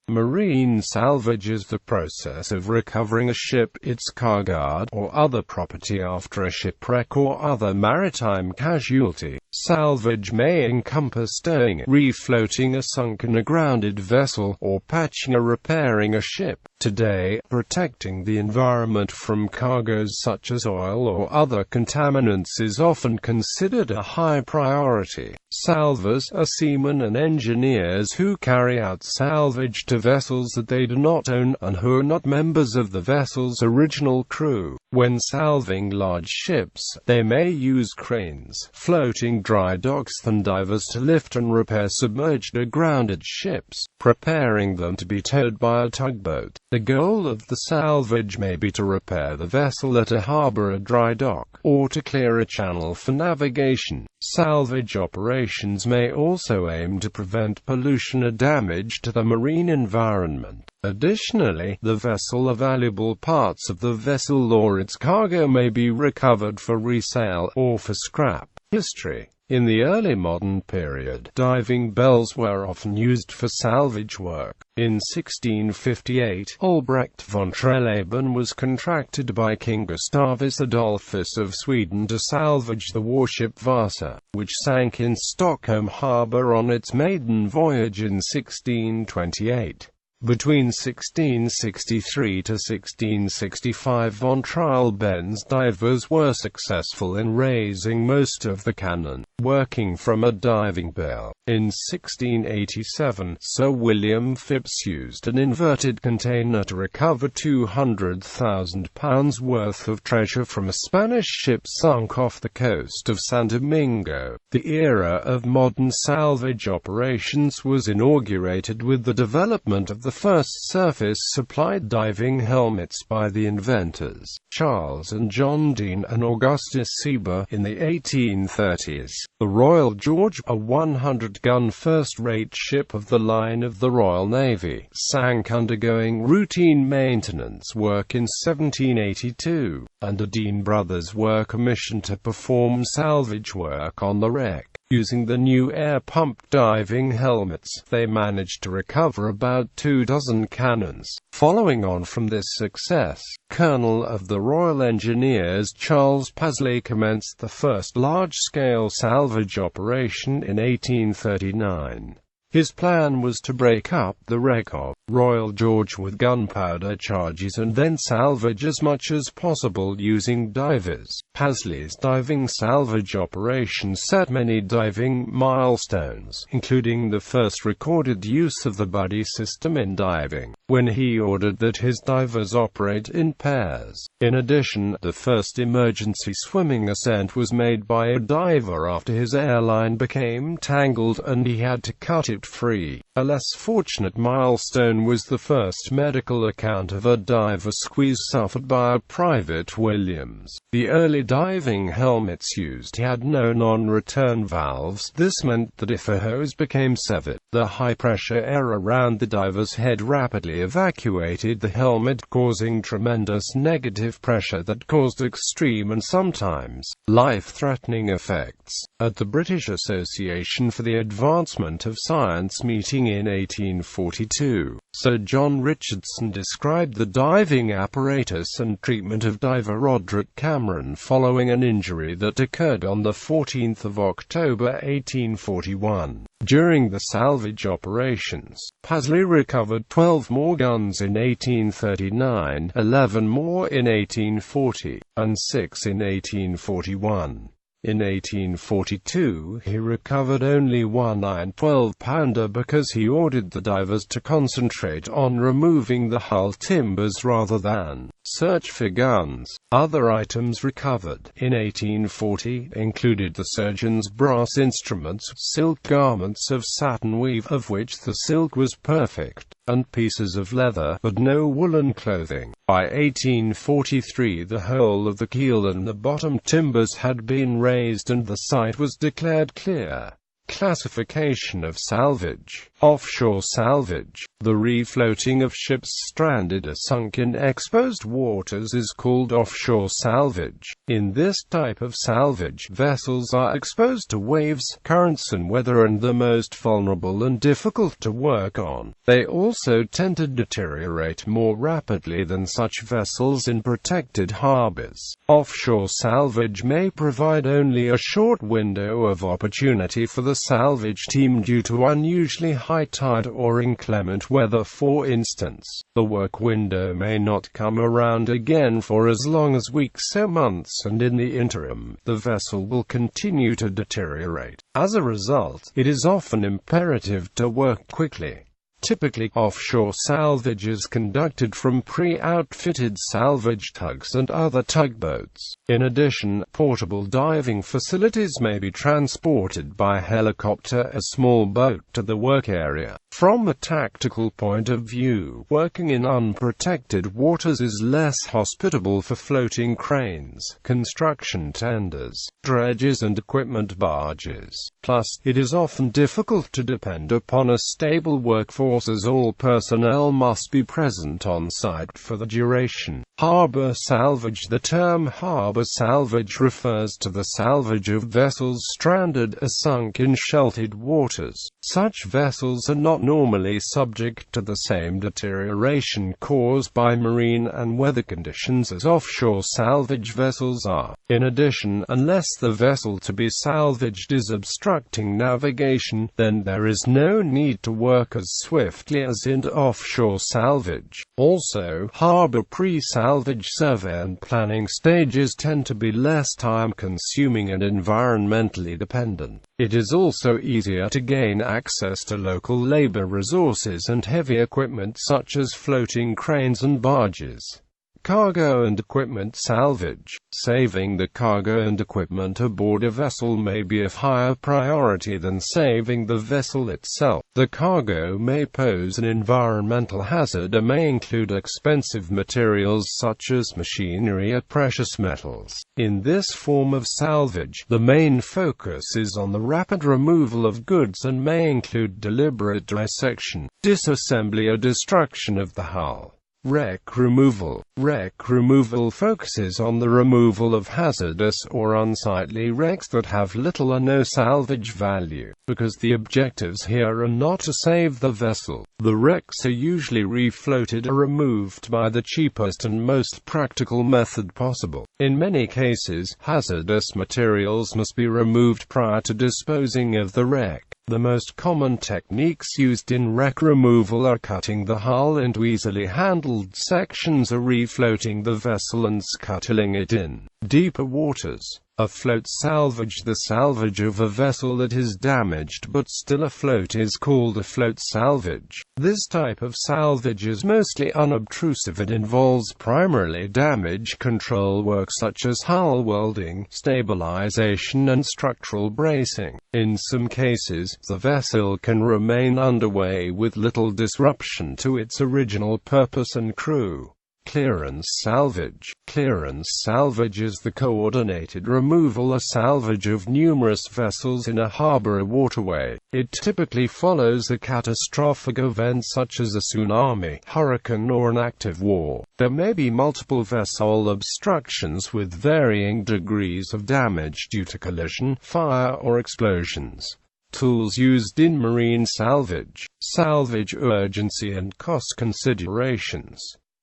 Marine salvage is the process of recovering a ship, its cargo, or other property after a shipwreck or other maritime casualty. Salvage may encompass stowing, refloating a sunken or grounded vessel, or patching or repairing a ship. Today, protecting the environment from cargoes such as oil or other contaminants is often considered a high priority. Salvors are seamen and engineers who carry out salvage to vessels that they do not own, and who are not members of the vessel's original crew. When salving large ships, they may use cranes, floating dry docks, and divers to lift and repair submerged or grounded ships, preparing them to be towed by a tugboat. The goal of the salvage may be to repair the vessel at a harbor or dry dock, or to clear a channel for navigation. Salvage operations may also aim to prevent pollution or damage to the marine environment. Additionally, the vessel or valuable parts of the vessel or its cargo may be recovered for resale, or for scrap. History. In the early modern period, diving bells were often used for salvage work. In 1658, Albrecht von Trelleborn was contracted by King Gustavus Adolphus of Sweden to salvage the warship Vasa, which sank in Stockholm harbour on its maiden voyage in 1628. Between 1663 to 1665, von Trelleborn's divers were successful in raising most of the cannon, working from a diving bell. In 1687, Sir William Phipps used an inverted container to recover £200,000 worth of treasure from a Spanish ship sunk off the coast of San Domingo. The era of modern salvage operations was inaugurated with the development of the first surface-supplied diving helmets by the inventors, Charles and John Deane and Augustus Sieber, in the 1830s. The Royal George, a 100-gun first-rate ship of the line of the Royal Navy, sank undergoing routine maintenance work in 1782, and the Deane brothers were commissioned to perform salvage work on the wreck. Using the new air-pump diving helmets, they managed to recover about 24 cannons. Following on from this success, Colonel of the Royal Engineers Charles Paisley commenced the first large-scale salvage operation in 1839. His plan was to break up the wreck of Royal George with gunpowder charges and then salvage as much as possible using divers. Paisley's diving salvage operation set many diving milestones, including the first recorded use of the buddy system in diving, when he ordered that his divers operate in pairs. In addition, the first emergency swimming ascent was made by a diver after his airline became tangled and he had to cut it free. A less fortunate milestone was the first medical account of a diver squeeze suffered by a Private Williams. The early diving helmets used had no non-return valves. This meant that if a hose became severed, the high-pressure air around the diver's head rapidly evacuated the helmet, causing tremendous negative pressure that caused extreme and sometimes life-threatening effects. At the British Association for the Advancement of Science meeting in 1842, Sir John Richardson described the diving apparatus and treatment of diver Roderick Cameron following an injury that occurred on the 14th of October 1841. During the salvage operations, Paisley recovered 12 more guns in 1839, 11 more in 1840, and 6 in 1841. In 1842, he recovered only one 9-12-pounder because he ordered the divers to concentrate on removing the hull timbers rather than search for guns. Other items recovered in 1840 included the surgeon's brass instruments, silk garments of satin weave of which the silk was perfect, and pieces of leather, but no woolen clothing. By 1843 the whole of the keel and the bottom timbers had been raised and the site was declared clear. Classification of salvage. Offshore salvage. The refloating of ships stranded or sunk in exposed waters is called offshore salvage. In this type of salvage, vessels are exposed to waves, currents and weather and the most vulnerable and difficult to work on. They also tend to deteriorate more rapidly than such vessels in protected harbors. Offshore salvage may provide only a short window of opportunity for the salvage team due to unusually high tide or inclement weather. For instance, the work window may not come around again for as long as weeks or months, and in the interim, the vessel will continue to deteriorate. As a result, it is often imperative to work quickly. Typically, offshore salvage is conducted from pre-outfitted salvage tugs and other tugboats. In addition, portable diving facilities may be transported by helicopter or small boat to the work area. From a tactical point of view, working in unprotected waters is less hospitable for floating cranes, construction tenders, dredges and equipment barges. Plus, it is often difficult to depend upon a stable workforce as all personnel must be present on site for the duration. Harbor salvage. The term harbor salvage refers to the salvage of vessels stranded or sunk in sheltered waters. Such vessels are not normally subject to the same deterioration caused by marine and weather conditions as offshore salvage vessels are. In addition, unless the vessel to be salvaged is obstructing navigation, then there is no need to work as swiftly as in offshore salvage. Also, harbor pre-salvage survey and planning stages tend to be less time-consuming and environmentally dependent. It is also easier to gain access to local labor resources and heavy equipment such as floating cranes and barges. Cargo and equipment salvage. Saving the cargo and equipment aboard a vessel may be of higher priority than saving the vessel itself. The cargo may pose an environmental hazard or may include expensive materials such as machinery or precious metals. In this form of salvage, the main focus is on the rapid removal of goods and may include deliberate dissection, disassembly or destruction of the hull. Wreck removal. Wreck removal focuses on the removal of hazardous or unsightly wrecks that have little or no salvage value, because the objectives here are not to save the vessel. The wrecks are usually refloated or removed by the cheapest and most practical method possible. In many cases, hazardous materials must be removed prior to disposing of the wreck. The most common techniques used in wreck removal are cutting the hull into easily handled sections or refloating the vessel and scuttling it in deeper waters. Afloat salvage. The salvage of a vessel that is damaged but still afloat is called afloat salvage. This type of salvage is mostly unobtrusive and involves primarily damage control work such as hull welding, stabilization and structural bracing. In some cases, the vessel can remain underway with little disruption to its original purpose and crew. Clearance salvage. Clearance salvage is the coordinated removal or salvage of numerous vessels in a harbor or waterway. It typically follows a catastrophic event such as a tsunami, hurricane or an active war. There may be multiple vessel obstructions with varying degrees of damage due to collision, fire or explosions. Tools used in marine salvage. Salvage urgency and cost considerations.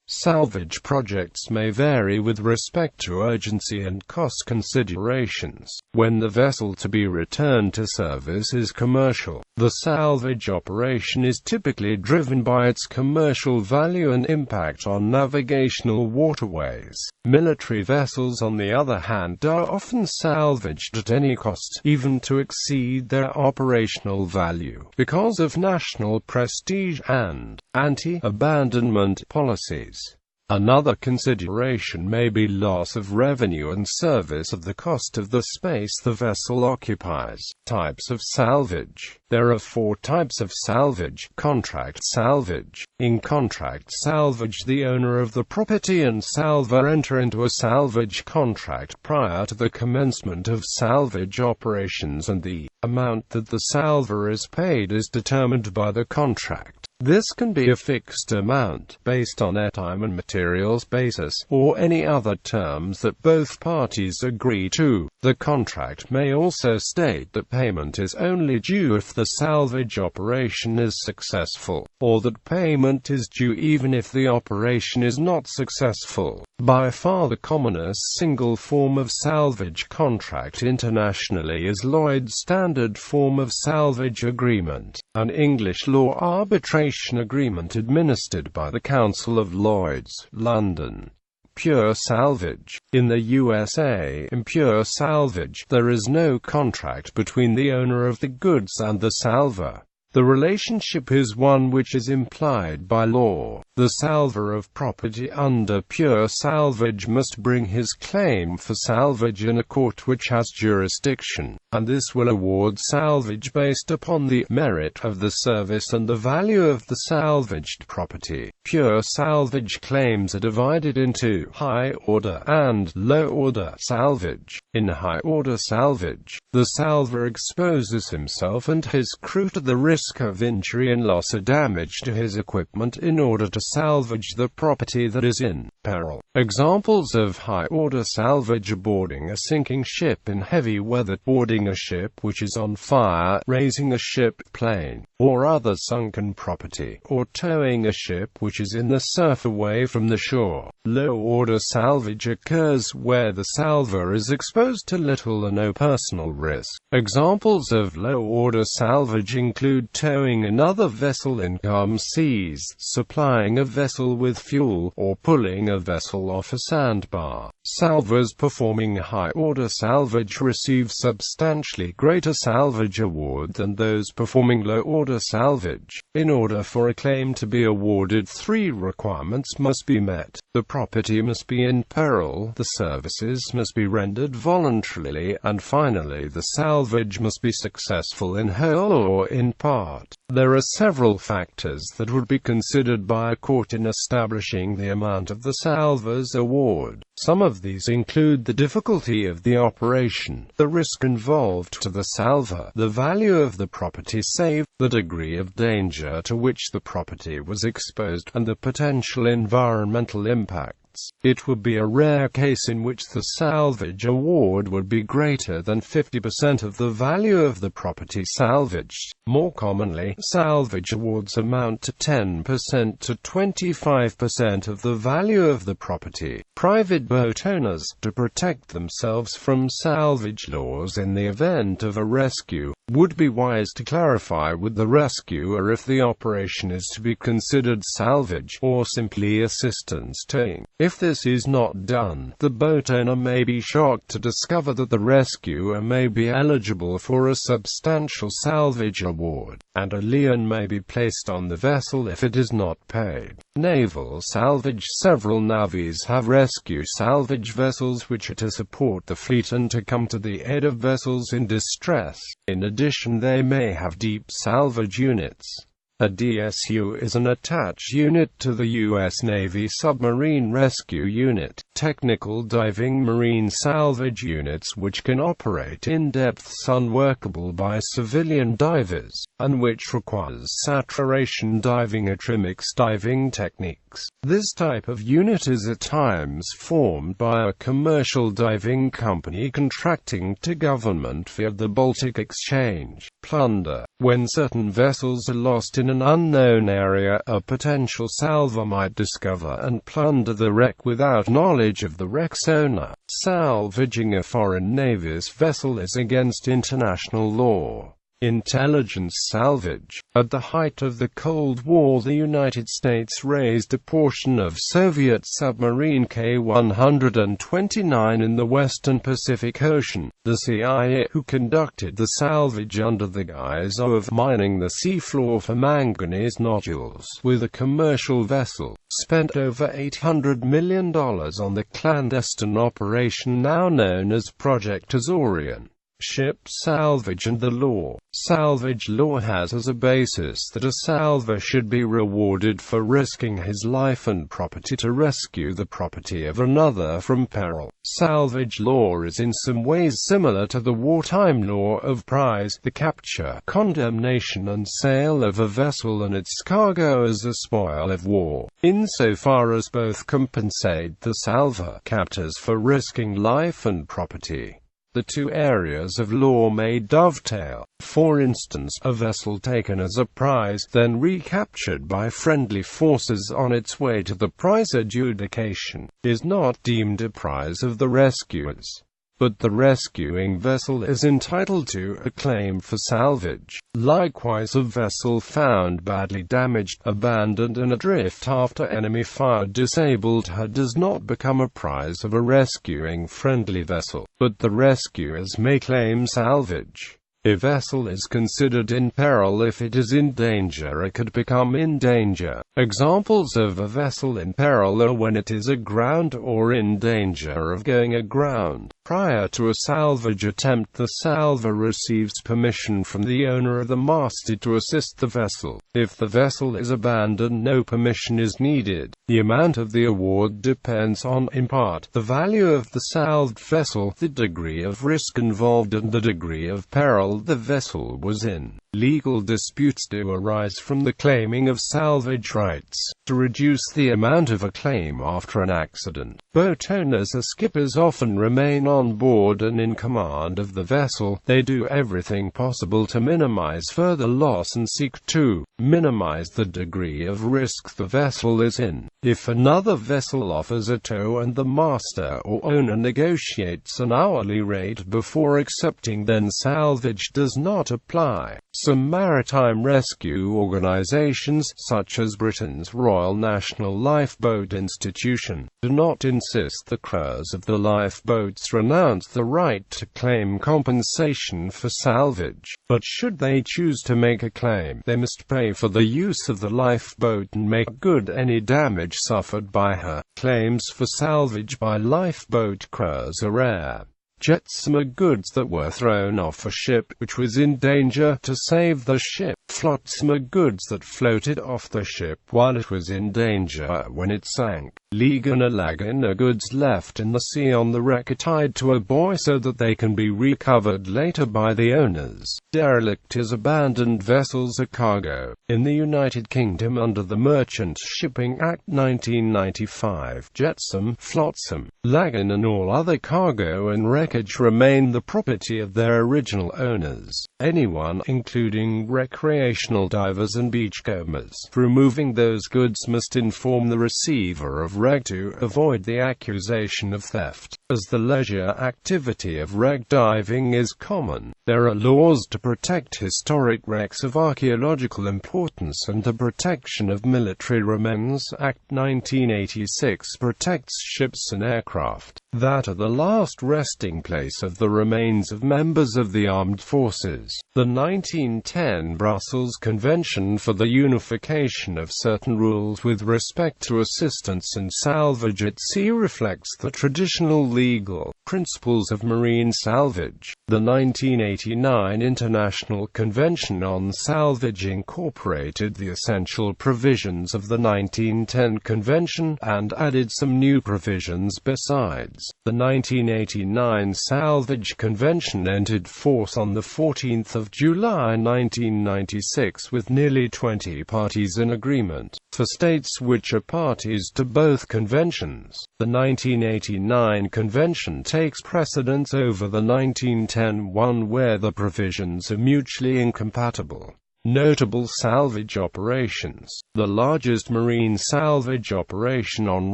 Salvage projects may vary with respect to urgency and cost considerations. When the vessel to be returned to service is commercial, the salvage operation is typically driven by its commercial value and impact on navigational waterways. Military vessels, on the other hand, are often salvaged at any cost, even to exceed their operational value, because of national prestige and anti-abandonment policies. Another consideration may be loss of revenue and service of the cost of the space the vessel occupies. Types of salvage. There are 4 types of salvage. Contract salvage. In contract salvage, the owner of the property and salvor enter into a salvage contract prior to the commencement of salvage operations, and the amount that the salvor is paid is determined by the contract. This can be a fixed amount, based on a time and materials basis, or any other terms that both parties agree to. The contract may also state that payment is only due if the salvage operation is successful, or that payment is due even if the operation is not successful. By far the commonest single form of salvage contract internationally is Lloyd's Standard Form of Salvage Agreement, an English law arbitration agreement administered by the Council of Lloyd's, London. Impure salvage. In the USA, impure salvage, there is no contract between the owner of the goods and the salvor. The relationship is one which is implied by law. The salvor of property under pure salvage must bring his claim for salvage in a court which has jurisdiction, and this will award salvage based upon the merit of the service and the value of the salvaged property. Pure salvage claims are divided into high-order and low-order salvage. In high-order salvage, the salvor exposes himself and his crew to the risk of injury and loss or damage to his equipment in order to salvage the property that is in peril. Examples of high-order salvage are boarding a sinking ship in heavy weather, boarding a ship which is on fire, raising a ship, plane, or other sunken property, or towing a ship which is in the surf away from the shore. Low-order salvage occurs where the salvor is exposed to little or no personal risk. Examples of low-order salvage include towing another vessel in calm seas, supplying a vessel with fuel, or pulling a vessel off a sandbar. Salvors performing high-order salvage receive substantially greater salvage award than those performing low-order salvage. In order for a claim to be awarded, 3 requirements must be met. The property must be in peril, the services must be rendered voluntarily, and finally the salvage must be successful in whole or in part. There are several factors that would be considered by a court in establishing the amount of the salvor's award. Some of these include the difficulty of the operation, the risk involved to the salvor, the value of the property saved, the degree of danger to which the property was exposed, and the potential environmental impacts. It would be a rare case in which the salvage award would be greater than 50% of the value of the property salvaged. More commonly, salvage awards amount to 10% to 25% of the value of the property. Private boat owners, to protect themselves from salvage laws in the event of a rescue, would be wise to clarify with the rescuer if the operation is to be considered salvage, or simply assistance towing. If this is not done, the boat owner may be shocked to discover that the rescuer may be eligible for a substantial salvage award, and a lien may be placed on the vessel if it is not paid. Naval salvage. Several navies have rescue salvage vessels which are to support the fleet and to come to the aid of vessels in distress. In addition, they may have deep salvage units. A DSU is an attached unit to the U.S. Navy Submarine Rescue Unit, technical diving marine salvage units which can operate in depths unworkable by civilian divers, and which requires saturation diving or trimix diving techniques. This type of unit is at times formed by a commercial diving company contracting to government via the Baltic Exchange. Plunder. When certain vessels are lost in an unknown area, a potential salvor might discover and plunder the wreck without knowledge of the wreck's owner. Salvaging a foreign navy's vessel is against international law. Intelligence salvage. At the height of the Cold War, the United States raised a portion of Soviet submarine K-129 in the western Pacific Ocean. The CIA, who conducted the salvage under the guise of mining the seafloor for manganese nodules with a commercial vessel, spent over $800 million on the clandestine operation now known as Project Azorian. Ship salvage and the law. Salvage law has as a basis that a salvor should be rewarded for risking his life and property to rescue the property of another from peril. Salvage law is in some ways similar to the wartime law of prize, the capture, condemnation and sale of a vessel and its cargo as a spoil of war, insofar as both compensate the salvor captors for risking life and property. The two areas of law may dovetail. For instance, a vessel taken as a prize, then recaptured by friendly forces on its way to the prize adjudication, is not deemed a prize of the rescuers. But the rescuing vessel is entitled to a claim for salvage. Likewise, a vessel found badly damaged, abandoned and adrift after enemy fire disabled her does not become a prize of a rescuing friendly vessel, but the rescuers may claim salvage. A vessel is considered in peril if it is in danger or could become in danger. Examples of a vessel in peril are when it is aground or in danger of going aground. Prior to a salvage attempt, the salvor receives permission from the owner of the masthead to assist the vessel. If the vessel is abandoned, no permission is needed. The amount of the award depends on, in part, the value of the salved vessel, the degree of risk involved and the degree of peril the vessel was in. Legal disputes do arise from the claiming of salvage rights. To reduce the amount of a claim after an accident, boat owners or skippers often remain on board and in command of the vessel. They do everything possible to minimize further loss and seek to minimize the degree of risk the vessel is in. If another vessel offers a tow and the master or owner negotiates an hourly rate before accepting, then salvage does not apply. Some maritime rescue organizations, such as Britain's Royal National Lifeboat Institution, do not insist the crews of the lifeboats renounce the right to claim compensation for salvage. But should they choose to make a claim, they must pay for the use of the lifeboat and make good any damage suffered by her. Claims for salvage by lifeboat crews are rare. Jetsam are goods that were thrown off a ship which was in danger to save the ship. Flotsam are goods that floated off the ship while it was in danger when it sank. Ligan or lagan are goods left in the sea on the wreck tied to a buoy so that they can be recovered later by the owners. Derelict is abandoned vessels or cargo. In the United Kingdom, under the Merchant Shipping Act 1995, jetsam, flotsam, lagan and all other cargo and wreckage remain the property of their original owners. Anyone, including recreational divers and beachcombers, removing those goods must inform the receiver of wreck to avoid the accusation of theft. As the leisure activity of wreck diving is common, there are laws to protect historic wrecks of archaeological importance, and the Protection of Military Remains Act 1986 protects ships and aircraft that are the last resting place of the remains of members of the armed forces. The 1910 Brussels Convention for the Unification of Certain Rules with respect to assistance and salvage at sea reflects the traditional legal principles of marine salvage. The 1989 International Convention on Salvage incorporated the essential provisions of the 1910 Convention, and added some new provisions besides. The 1989 Salvage Convention entered force on 14 July 1996 with nearly 20 parties in agreement. For states which are parties to both conventions, the 1989 Convention takes precedence over the 1910 one where the provisions are mutually incompatible. Notable salvage operations. The largest marine salvage operation on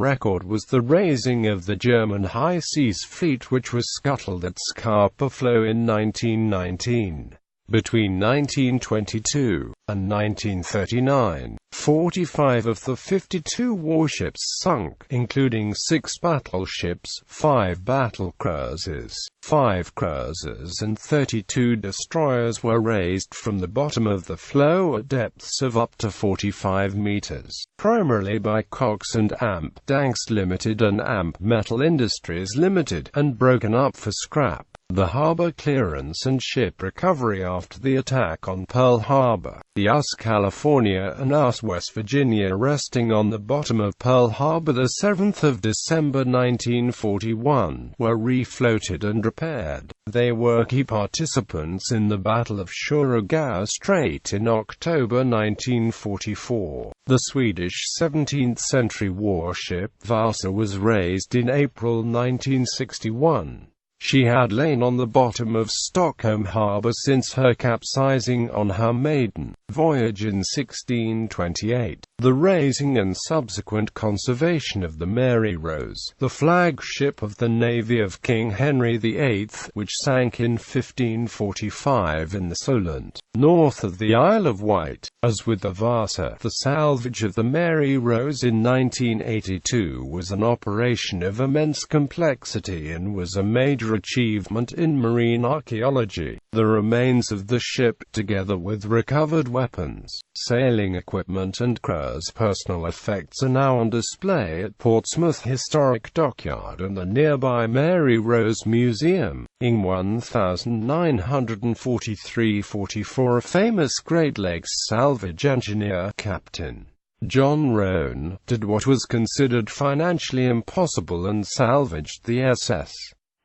record was the raising of the German High Seas Fleet, which was scuttled at Scapa Flow in 1919. Between 1922 and 1939, 45 of the 52 warships sunk, including 6 battleships, 5 battle cruisers, 5 cruisers and 32 destroyers were raised from the bottom of the flow at depths of up to 45 meters, primarily by Cox and Amp Danks Limited and Amp Metal Industries Limited, and broken up for scrap. The harbor clearance and ship recovery after the attack on Pearl Harbor. The US California and US West Virginia, resting on the bottom of Pearl Harbor the 7th of December 1941, were refloated and repaired. They were key participants in the Battle of Surigao Strait in October 1944. The Swedish 17th-century warship Vasa was raised in April 1961. She had lain on the bottom of Stockholm Harbour since her capsizing on her maiden voyage in 1628. The raising and subsequent conservation of the Mary Rose, the flagship of the navy of King Henry VIII, which sank in 1545 in the Solent, north of the Isle of Wight. As with the Vasa, the salvage of the Mary Rose in 1982 was an operation of immense complexity and was a major achievement in marine archaeology. The remains of the ship, together with recovered weapons, sailing equipment and crew's personal effects, are now on display at Portsmouth Historic Dockyard and the nearby Mary Rose Museum. In 1943-44, a famous Great Lakes salvage engineer, Captain John Roan, did what was considered financially impossible and salvaged the SS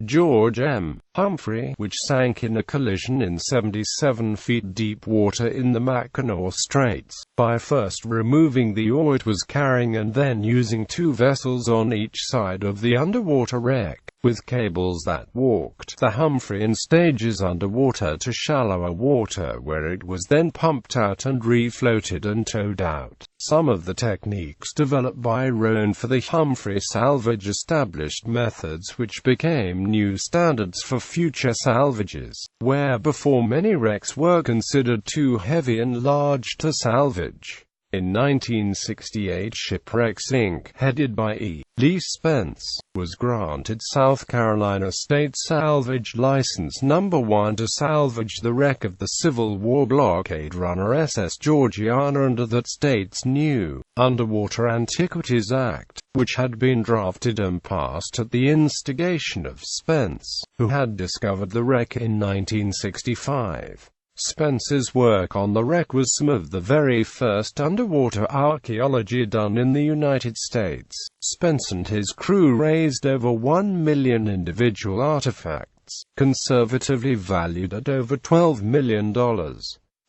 George M. Humphrey, which sank in a collision in 77 feet deep water in the Mackinac Straits, by first removing the ore it was carrying and then using 2 vessels on each side of the underwater wreck, with cables that walked the Humphrey in stages underwater to shallower water, where it was then pumped out and refloated and towed out. Some of the techniques developed by Roan for the Humphrey salvage established methods which became new standards for future salvages, where before many wrecks were considered too heavy and large to salvage. In 1968, Shipwrecks Inc., headed by E. Lee Spence, was granted South Carolina State Salvage License No. 1 to salvage the wreck of the Civil War blockade runner SS Georgiana under that state's new Underwater Antiquities Act, which had been drafted and passed at the instigation of Spence, who had discovered the wreck in 1965. Spence's work on the wreck was some of the very first underwater archaeology done in the United States. Spence and his crew raised over 1 million individual artifacts, conservatively valued at over $12 million.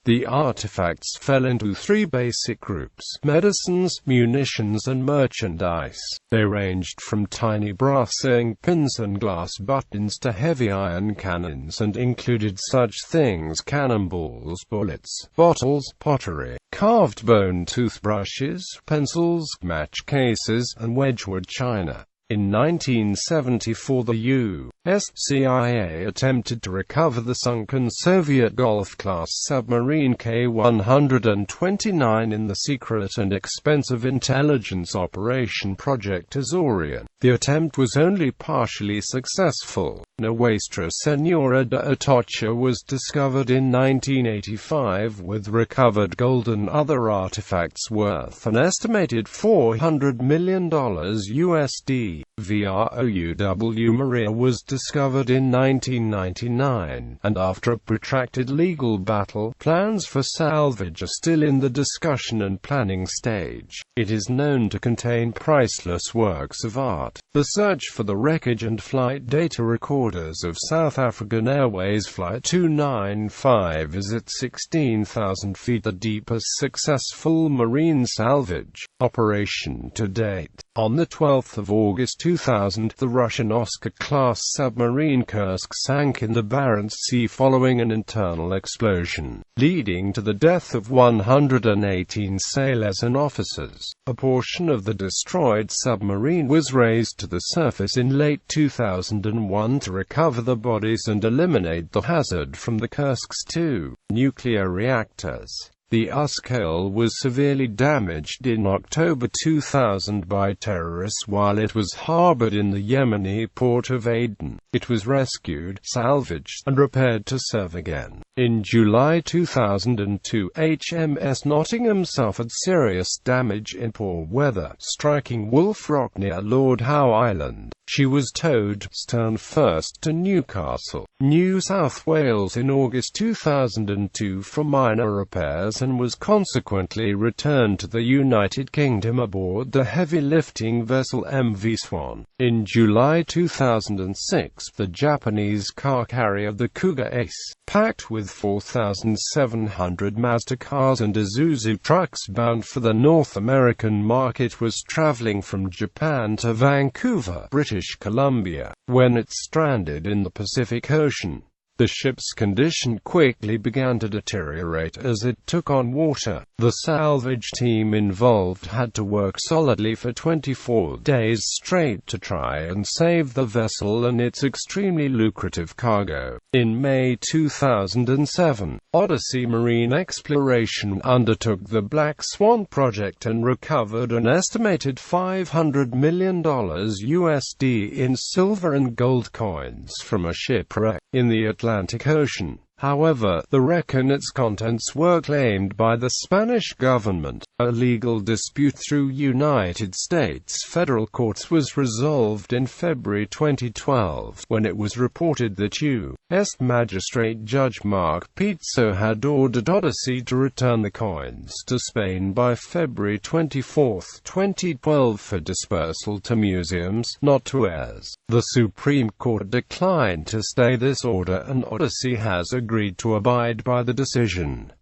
The artifacts fell into 3 basic groups: medicines, munitions and merchandise. They ranged from tiny brass ink pins and glass buttons to heavy iron cannons and included such things: cannonballs, bullets, bottles, pottery, carved bone toothbrushes, pencils, match cases, and Wedgwood china. In 1974, the U.S. CIA attempted to recover the sunken Soviet Golf-class submarine K-129 in the secret and expensive intelligence operation Project Azorian. The attempt was only partially successful. Nuestra Senora de Atocha was discovered in 1985 with recovered gold and other artifacts worth an estimated $400 million USD. VROUW Maria was discovered in 1999, and after a protracted legal battle, plans for salvage are still in the discussion and planning stage. It is known to contain priceless works of art. The search for the wreckage and flight data recorders of South African Airways Flight 295 is at 16,000 feet, the deepest successful marine salvage operation to date. On 12 August 2000, the Russian Oscar-class submarine Kursk sank in the Barents Sea following an internal explosion, leading to the death of 118 sailors and officers. A portion of the destroyed submarine was raised to the surface in late 2001 to recover the bodies and eliminate the hazard from the Kursk's two nuclear reactors. The Uskal was severely damaged in October 2000 by terrorists while it was harbored in the Yemeni port of Aden. It was rescued, salvaged, and repaired to serve again. In July 2002, HMS Nottingham suffered serious damage in poor weather, striking Wolf Rock near Lord Howe Island. She was towed, stern first, to Newcastle, New South Wales in August 2002 for minor repairs and was consequently returned to the United Kingdom aboard the heavy-lifting vessel MV Swan. In July 2006, the Japanese car carrier the Cougar Ace, packed with 4,700 Mazda cars and Isuzu trucks bound for the North American market, was traveling from Japan to Vancouver, British Columbia, when it stranded in the Pacific Ocean. The ship's condition quickly began to deteriorate as it took on water. The salvage team involved had to work solidly for 24 days straight to try and save the vessel and its extremely lucrative cargo. In May 2007, Odyssey Marine Exploration undertook the Black Swan project and recovered an estimated $500 million USD in silver and gold coins from a shipwreck in the Atlantic Ocean. However, the wreck and its contents were claimed by the Spanish government. A legal dispute through United States federal courts was resolved in February 2012, when it was reported that U.S. Magistrate Judge Mark Pizzo had ordered Odyssey to return the coins to Spain by February 24, 2012 for dispersal to museums, not to heirs. The Supreme Court declined to stay this order and Odyssey has agreed to abide by the decision.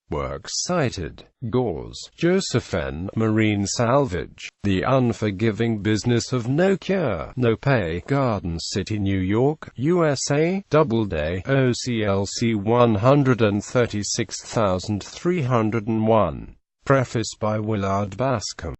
Works cited: Gauze, Joseph N. Marine Salvage, The Unforgiving Business of No Cure, No Pay, Garden City, New York, USA, Doubleday, OCLC 136301. Preface by Willard Bascom.